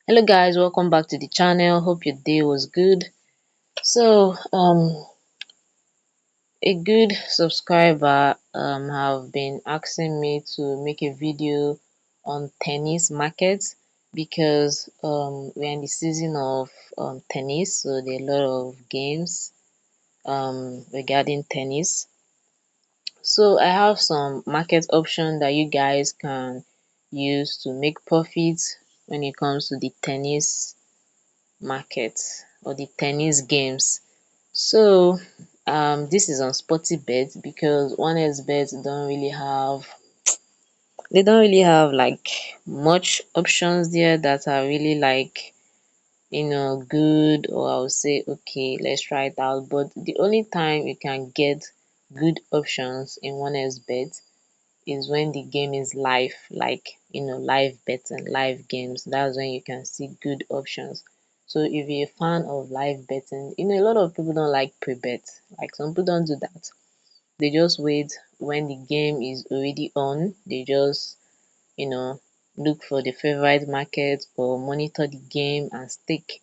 Hello guys, welcome back to the channel. Hope your day was good. So a good subscriber have been asking me to make a video on tennis markets because we're in the season of tennis, so there are a lot of games regarding tennis. So I have some market option that you guys can use to make profits when it comes to the tennis market or the tennis games. So this is on sporty bet because bet don't really have like much options there that are really like good, or I would say okay, let's try it out. But the only time you can get good options in bet is when the game is live, like live betting, live games. That's when you can see good options. So if you're a fan of live betting, a lot of people don't like pre-bet. Like some people don't do that. They just wait when the game is already on. They just you know look for the favorite market or monitor the game and stick.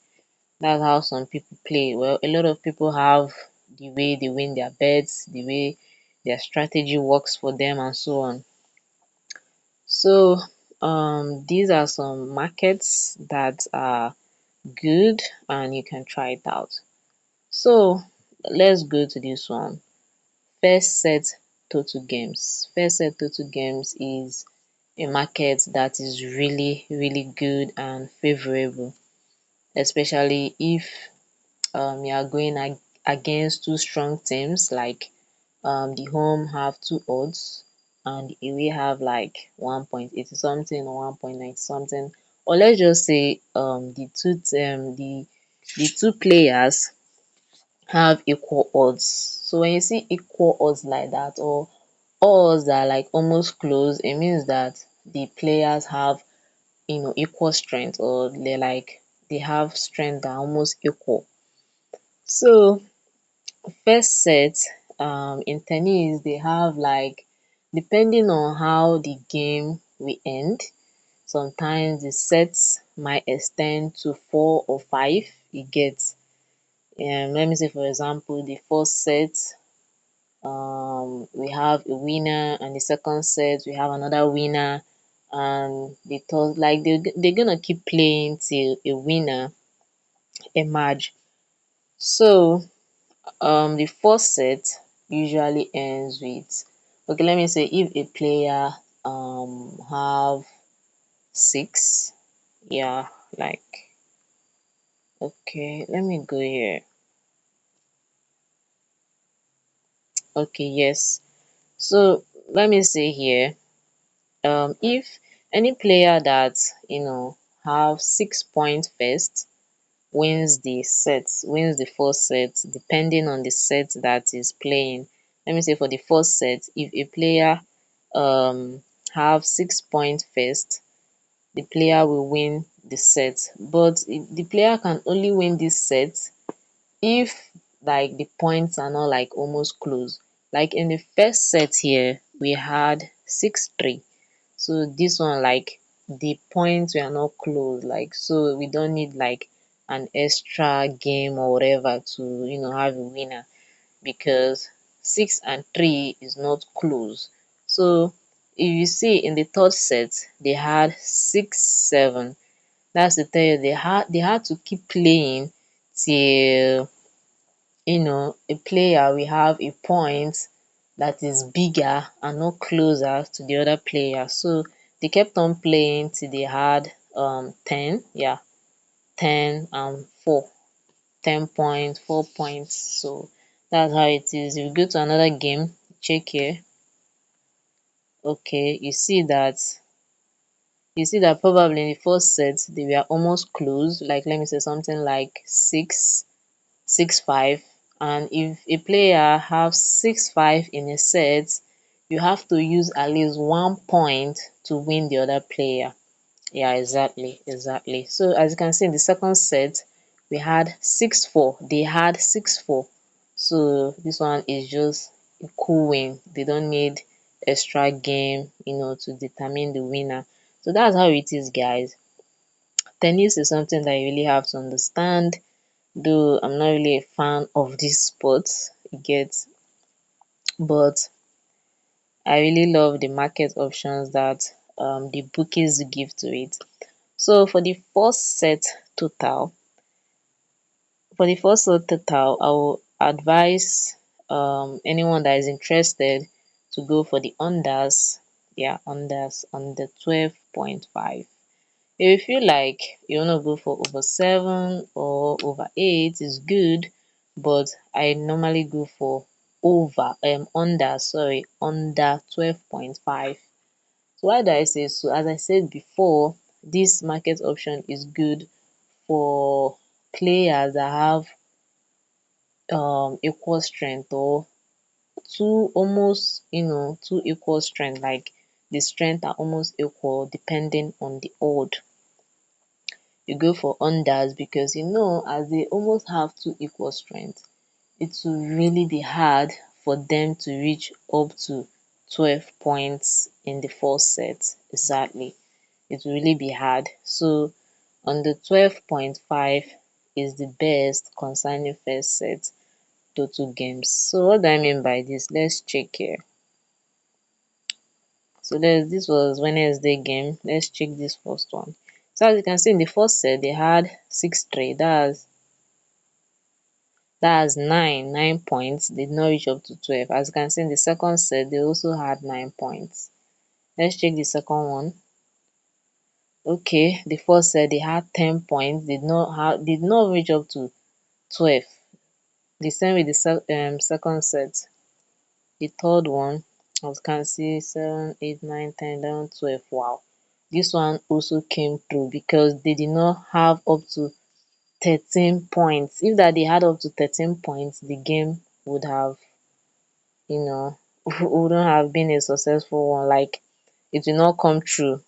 That's how some people play. Well, a lot of people have the way they win their bets, the way their strategy works for them, and so on. So these are some markets that are good and you can try it out. So let's go to this one. First set total games. First set total games is a market that is really good and favorable, especially if you are going against two strong teams, like the home have two odds and the away have like 1.80 something or 1.90 something, or let's just say the two players have equal odds. So when you see equal odds like that, or odds that are like almost close, it means that the players have equal strength, or they have strength that are almost equal. So first set in tennis, they have like, depending on how the game will end, sometimes the sets might extend to 4 or 5. You get, let me say for example, the first set we have a winner, and the second set we have another winner, and the third, like they're gonna keep playing till a winner emerge. So the first set usually ends with, okay, let me say if a player have 6, yeah, like, okay, let me go here. Okay, yes. So let me say here, if any player that have 6 points first wins the first set, depending on the set that is playing. Let me say for the first set, if a player have 6 points first, the player will win the set. But the player can only win this set if like the points are not like almost close. Like in the first set here, we had 6-3. So this one, like, the points were not close, like, so we don't need like an extra game or whatever to have a winner, because 6 and 3 is not close. So if you see in the third set, they had 6-7. That's to tell you they had to keep playing till a player will have a point that is bigger and not closer to the other player. So they kept on playing till they had 10, yeah, 10 and 4, 10 points, 4 points. So that's how it is. If you go to another game, check here. Okay, you see that probably in the first set they were almost close. Like, let me say something like 6-5. And if a player have 6-5 in a set, you have to use at least 1 point to win the other player. Yeah, exactly. So as you can see in the second set, we had 6-4. They had 6-4. So this one is just a cool win. They don't need extra game to determine the winner. So that's how it is, guys. Tennis is something that you really have to understand, though I'm not really a fan of this sport, you get, but I really love the market options that the bookies give to it. So for the first set total, I will advise anyone that is interested to go for the unders. Yeah, unders on the 12.5. If you feel like you want to go for over 7 or over 8 is good, but I normally go for under 12.5. So why do I say so? As I said before, this market option is good for players that have equal strength, or two equal strength, like the strength are almost equal depending on the odd. You go for unders because as they almost have two equal strength, it will really be hard for them to reach up to 12 points in the first set. Exactly, it will really be hard. So on the 12.5 is the best concerning first set total games. So what do I mean by this? Let's check here. So this was Wednesday game. Let's check this first one. So as you can see, in the first set they had 6-3. That's 9 points. Did not reach up to 12. As you can see, in the second set they also had 9 points. Let's check the second one. Okay, the first set they had 10 points. Did not reach up to 12. The same with the second set. The third one, as you can see, 7, 8, 9, 10, 11, 12. Wow, this one also came through because they did not have up to 13 points. If that they had up to 13 points, the game would have, you know, wouldn't have been a successful one. Like, it will not come true.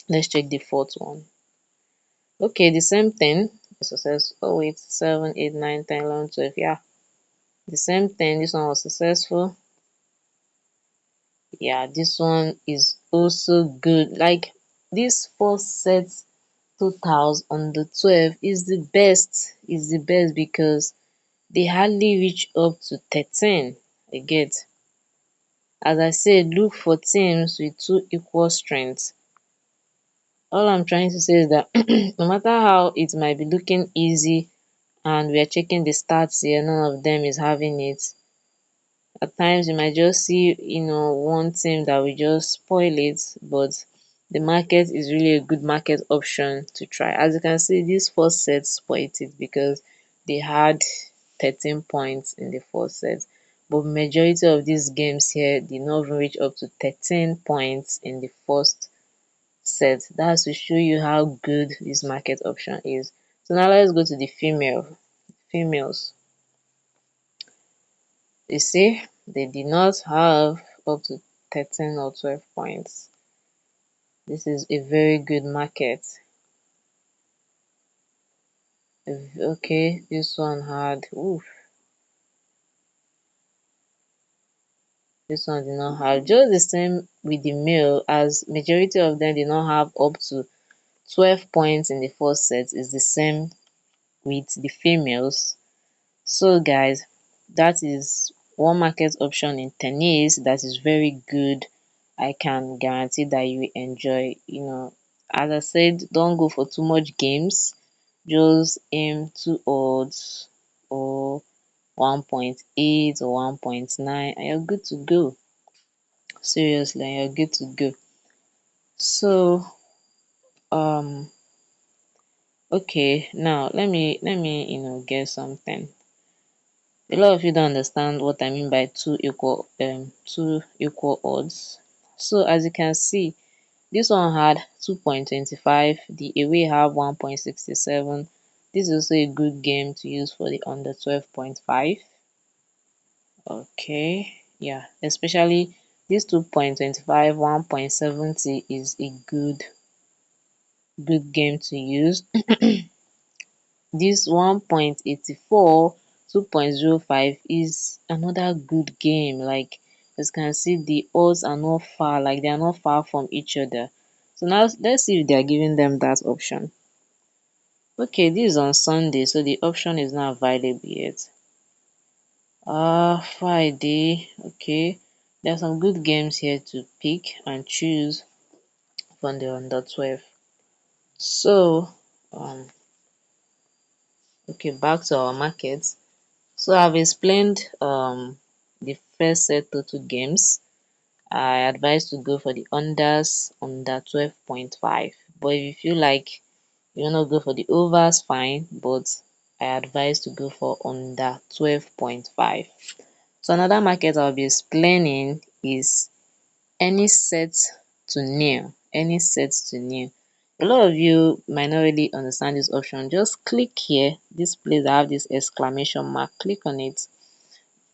Let's check the fourth one. Okay, the same thing. Success. Oh wait, 7, 8, 9, 10, 11, 12. Yeah, the same thing. This one was successful. Yeah, this one is also good. Like, this first set totals on the 12 is the best because they hardly reach up to 13. I get. As I said, look for teams with two equal strengths. All I'm trying to say is that no matter how it might be looking easy and we are checking the stats here, none of them is having it. At times you might just see one team that will just spoil it, but the market is really a good market option to try. As you can see, this first set spoiled it because they had 13 points in the first set, but majority of these games here did not even reach up to 13 points in the first set. That's to show you how good this market option is. So now let's go to the females. You see, they did not have up to 13 or 12 points. This is a very good market. Okay, this one had, this one did not have. Just the same with the male, as majority of them did not have up to 12 points in the first set. Is the same with the females. So guys, that is one market option in tennis that is very good. I can guarantee that you will enjoy. As I said, don't go for too much games. Just aim 2 odds or 1.8 or 1.9 and you're good to go. Seriously, and you're good to go. So okay, now let me get something. A lot of you don't understand what I mean by two equal odds. So as you can see, this one had 2.25, the away have 1.67. This is also a good game to use for the under 12.5. Okay, yeah, especially this 2.25, 1.70 is a good game to use. This 1.84, 2.05 is another good game. Like, as you can see, the odds are not far, like they are not far from each other. So now let's see if they are giving them that option. Okay, this is on Sunday, so the option is not available yet. Friday. Okay, there are some good games here to pick and choose from the under 12. So, um, okay, back to our markets. So I've explained the first set total games. I advise to go for the unders under 12.5. But if you feel like you wanna go for the overs, fine. But I advise to go for under 12.5. So another market I'll be explaining is any set to nil. Any set to nil. A lot of you might not really understand this option. Just click here, this place I have this exclamation mark, click on it.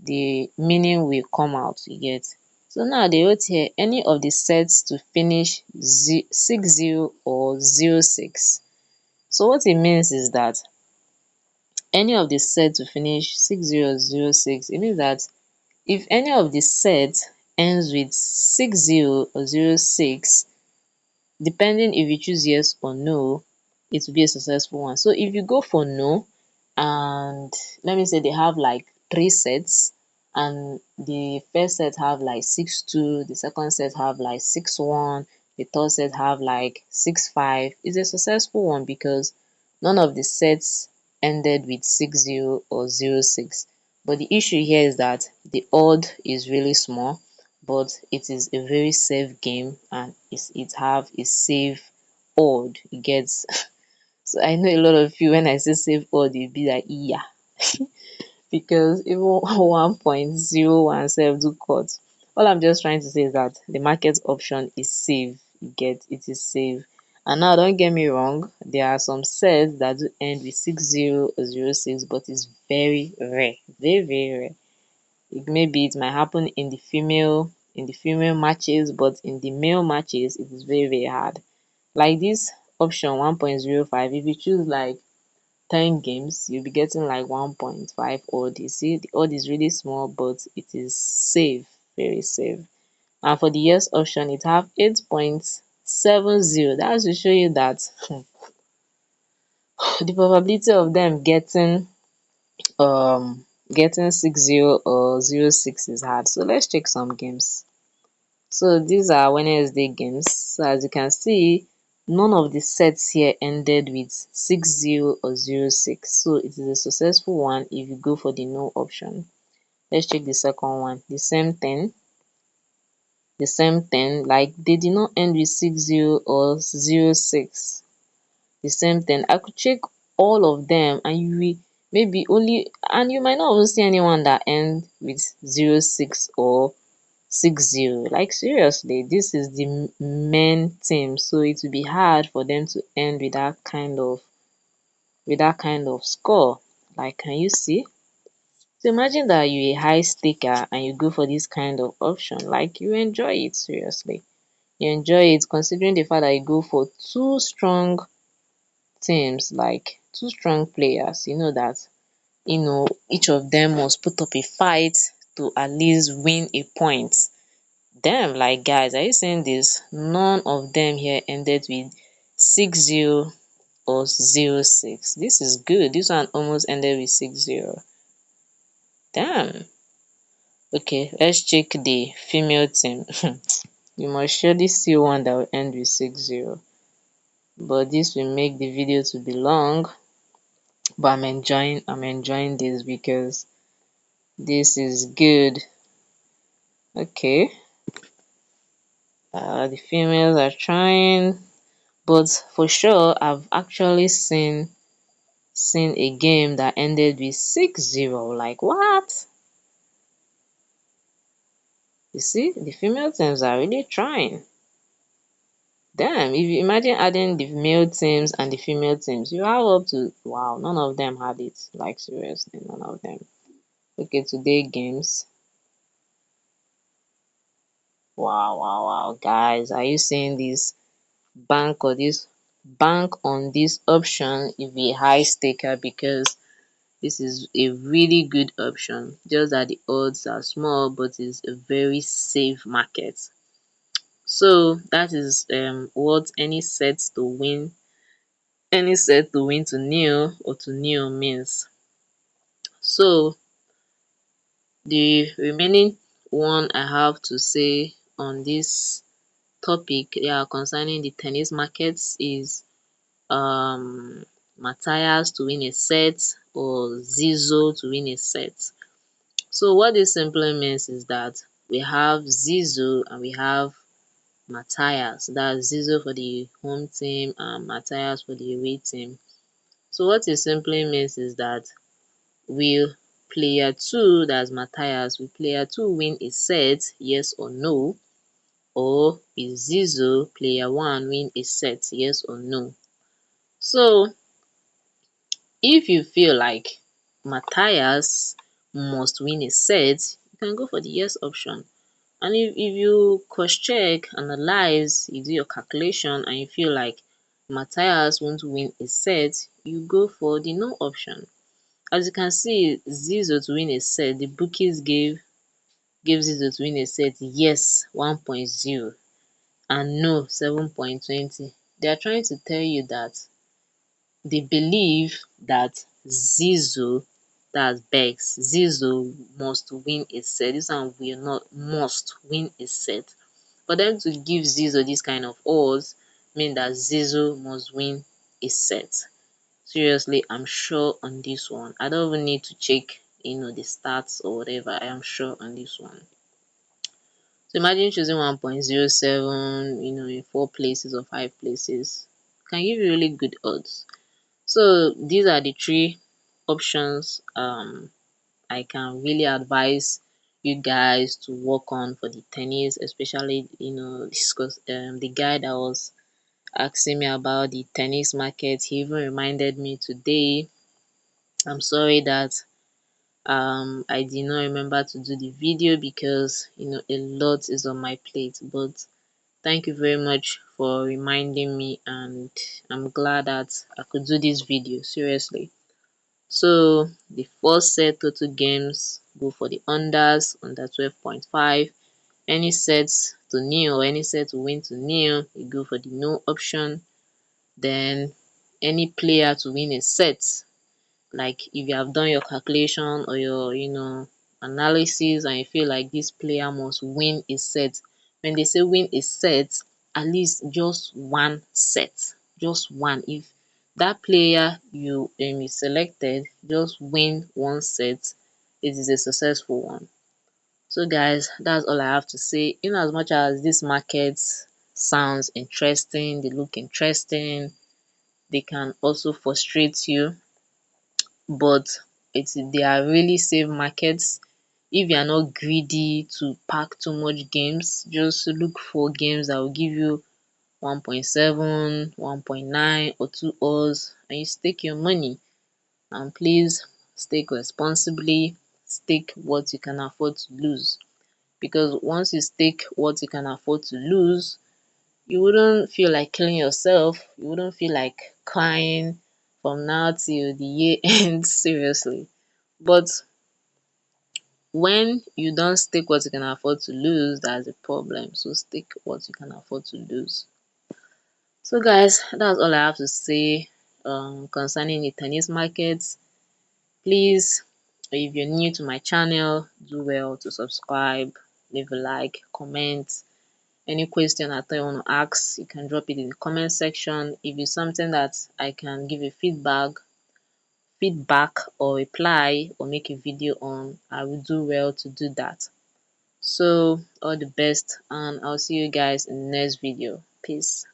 The meaning will come out, you get. So now they wrote here any of the sets to finish 60 or 06. So what it means is that any of the set to finish 60 or 06, it means that if any of the set ends with 60 or 06, depending if you choose yes or no, it will be a successful one. So if you go for no, and let me say they have like 3 sets, and the first set have like 6-2, the second set have like 6-1, the third set have like 6-5, it's a successful one because none of the sets ended with 60 or 06. But the issue here is that the odd is really small, but it is a very safe game, and it have a safe odd. It gets so I know a lot of you, when I say safe odd, you be like yeah, because even 1.01 sef do cut. All I'm just trying to say is that the market option is safe. You get, it is safe. And now don't get me wrong, there are some sets that do end with 60 or 06, but it's very rare, very very rare. Maybe it might happen in the female matches, but in the male matches it is very very hard. Like this option 1.05, if you choose like 10 games, you'll be getting like 1.5 odd. You see, the odd is really small, but it is safe, very safe. And for the yes option, it have 8.70. That's to show you that the probability of them getting 60 or 06 is hard. So let's check some games. So these are Wednesday games. So as you can see, none of the sets here ended with 60 or 06. So it is a successful one if you go for the no option. Let's check the second one. The same thing. The same thing. Like they did not end with 60 or 06. The same thing. I could check all of them, and you will maybe only, and you might not even see anyone that end with 06 or 60. Like seriously, this is the men team, so it will be hard for them to end with that kind of score. Like, can you see? So imagine that you're a high staker and you go for this kind of option. Like, you enjoy it seriously. You enjoy it considering the fact that you go for two strong teams, like two strong players. You know that each of them must put up a fight to at least win a point. Damn, like guys, are you seeing this? None of them here ended with 60 or 06. This is good. This one almost ended with 60. Damn. Okay, let's check the female team. You must surely see one that will end with 60. But this will make the video to be long. But I'm enjoying this because this is good. Okay. The females are trying, but for sure I've actually seen a game that ended with 6-0. Like what? You see, the female teams are really trying. Damn, if you imagine adding the male teams and the female teams, you have up to, wow, none of them had it. Like seriously, none of them. Okay, today games. Wow, wow, wow. Guys, are you seeing this? Bank on this option if you're a high staker, because this is a really good option. Just that the odds are small, but it's a very safe market. So that is what any sets to win any set to win to nil or to nil means. So the remaining one I have to say on this topic, yeah, concerning the tennis markets is Matthias to win a set or Zizo to win a set. So what this simply means is that we have Zizo and we have Matthias. That's Zizo for the home team and Matthias for the away team. So what it simply means is that will player two, that's Matthias, will player two win a set, yes or no? Or is Zizo player one win a set, yes or no? So if you feel like Matthias must win a set, you can go for the yes option. And if you cross check, analyze, you do your calculation and you feel like Matthias won't win a set, you go for the no option. As you can see, Zizo to win a set, the bookies gave Zizo to win a set yes 1.0 and no 7.20. They are trying to tell you that they believe that Zizo, that's Bex, Zizo must win a set. This one will not must win a set. For them to give Zizo this kind of odds mean that Zizo must win a set. Seriously, I'm sure on this one. I don't even need to check, the stats or whatever. I am sure on this one. So imagine choosing 1.07, in four places or five places. Can give you really good odds. So these are the three options I can really advise you guys to work on for the tennis, especially discuss the guy that was asking me about the tennis market. He even reminded me today. I'm sorry that I did not remember to do the video because a lot is on my plate, but thank you very much for reminding me, and I'm glad that I could do this video. Seriously. So the first set total games go for the unders, under 12.5. Any sets to nil or any set to win to nil, you go for the no option. Then any player to win a set, like if you have done your calculation or your analysis and you feel like this player must win a set. When they say win a set, at least just one set, just one. If that player you selected just win one set, it is a successful one. So guys, that's all I have to say. In as much as this market sounds interesting, they look interesting, they can also frustrate you, but they are really safe markets. If you are not greedy to pack too much games, just look for games that will give you 1.7, 1.9 or 2 odds and you stake your money. And please stake responsibly, stake what you can afford to lose, because once you stake what you can afford to lose, you wouldn't feel like killing yourself, you wouldn't feel like crying from now till the year ends. Seriously. But when you don't stake what you can afford to lose, that's a problem. So stake what you can afford to lose. So guys, that's all I have to say concerning the tennis markets. Please, if you're new to my channel, do well to subscribe, leave a like, comment. Any question at all you want to ask, you can drop it in the comment section. If it's something that I can give a feedback or reply or make a video on, I will do well to do that. So all the best and I'll see you guys in the next video. Peace.